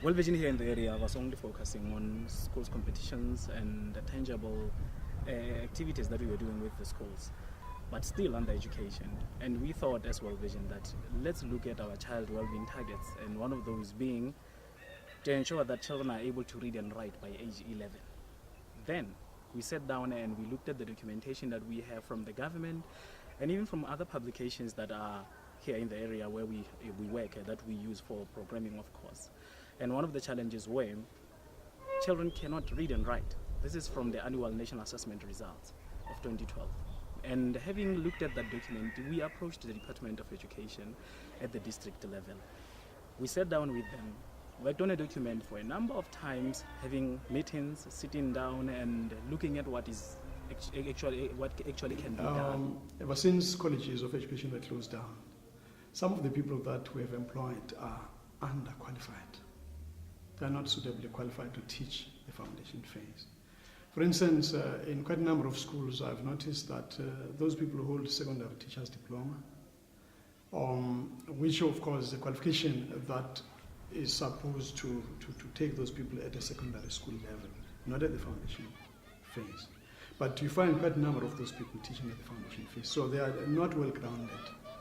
World Vision here in the area was only focusing on schools competitions and the tangible activities that we were doing with the schools, but still under education. And we thought as World Vision that let's look at our child well-being targets, and one of those being to ensure that children are able to read and write by age 11. Then we sat down and we looked at the documentation that we have from the government and even from other publications that are here in the area where we work, that we use for programming, of course. And one of the challenges were children cannot read and write. This is from the annual national assessment results of 2012. And having looked at that document, we approached the Department of Education at the district level. We sat down with them, worked on a document for a number of times, having meetings, sitting down and looking at what actually can be done. Ever since colleges of education were closed down, some of the people that we have employed are underqualified. They are not suitably qualified to teach the foundation phase. For instance, in quite a number of schools, I've noticed that those people who hold secondary teacher's diploma, which of course is a qualification that is supposed to take those people at a secondary school level, not at the foundation phase. But you find quite a number of those people teaching at the foundation phase, so they are not well grounded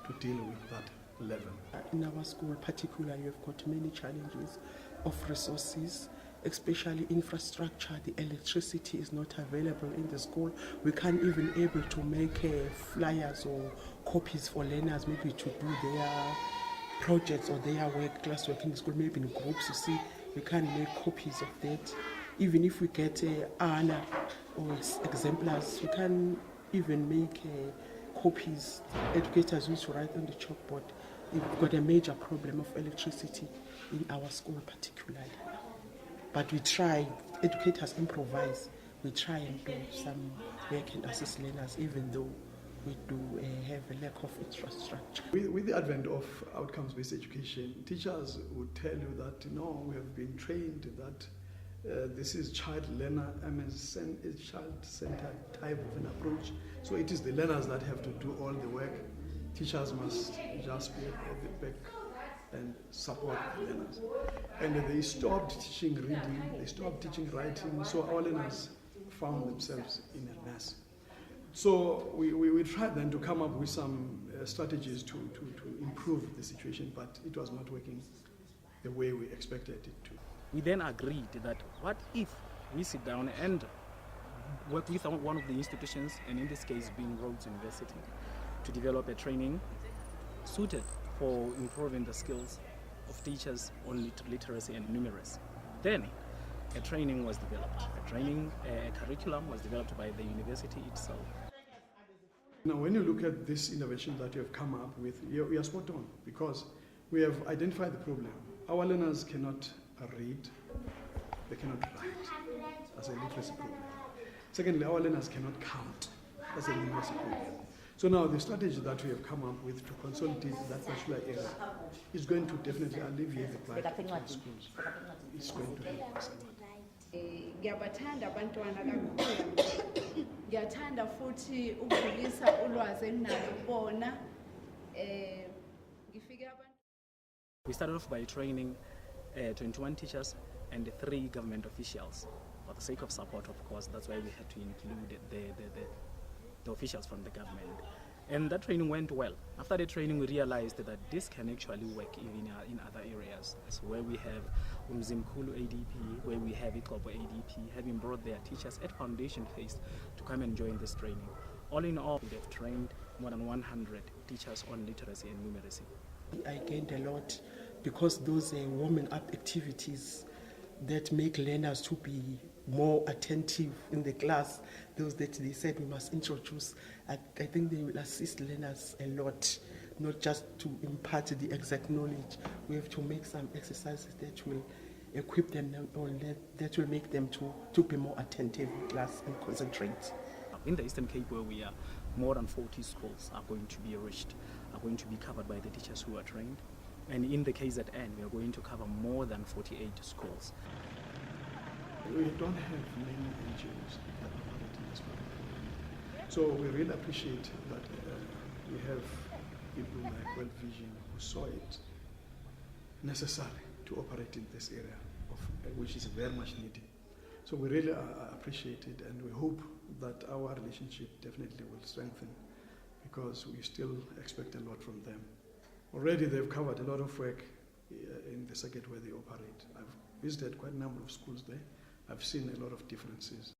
to deal with that level. In our school particularly, we've got many challenges of resources, especially infrastructure. The electricity is not available in the school. We can't even able to make flyers or copies for learners, maybe to do their projects or their work, classwork in the school, maybe in groups. You see, we can't make copies of that. Even if we get ANA or exemplars, we can't even make copies. Educators used to write on the chalkboard. We've got a major problem of electricity in our school particularly. But we try, educators improvise. We try and do some work and assist learners, even though we do have a lack of infrastructure. With the advent of outcomes-based education, teachers would tell you that, no, we have been trained that this is child-learner, child-centered type of an approach. So it is the learners that have to do all the work. Teachers must just be at the back and support the learners. And they stopped teaching reading, they stopped teaching writing, so our learners found themselves in a mess. So we tried then to come up with some strategies to improve the situation, but it was not working the way we expected it to. We then agreed that what if we sit down and work with one of the institutions, and in this case being Rhodes University, to develop a training suited for improving the skills of teachers on literacy and numeracy. Then a training was developed. A curriculum was developed by the university itself. Now, when you look at this innovation that you have come up with, you are spot on, because we have identified the problem. Our learners cannot read, they cannot write. That's a literacy problem. Secondly, our learners cannot count. That's a literacy problem. So now the strategy that we have come up with to consolidate that particular area is going to definitely alleviate the plight of the schools. It's going to help us a lot. Ngiyabathanda abantwana kakhulu. Ngiyathanda futhi ukudlulisa ulwazi enalo kubona. We started off by training 21 teachers and 3 government officials. For the sake of support, of course, that's why we had to include the officials from the government. And that training went well. After the training, we realized that this can actually work even in other areas. So where we have Umzimkulu ADP, where we have Ikobo ADP, having brought their teachers at foundation phase to come and join this training. All in all, we have trained more than 100 teachers on literacy and numeracy. I gained a lot because those warming up activities that make learners to be more attentive in the class, those that they said we must introduce, I think they will assist learners a lot, not just to impart the exact knowledge. We have to make some exercises that will equip them or that will make them to be more attentive in class and concentrate. In the Eastern Cape, where we are, more than 40 schools are going to be reached, are going to be covered by the teachers who are trained. And in the KZN, we are going to cover more than 48 schools. We don't have many NGOs that operate in this market. So we really appreciate that we have people like World Vision who saw it necessary to operate in this area. which is very much needed. So we really appreciate it, and we hope that our relationship definitely will strengthen, because we still expect a lot from them. Already they've covered a lot of work in the circuit where they operate. I've visited quite a number of schools there. I've seen a lot of differences.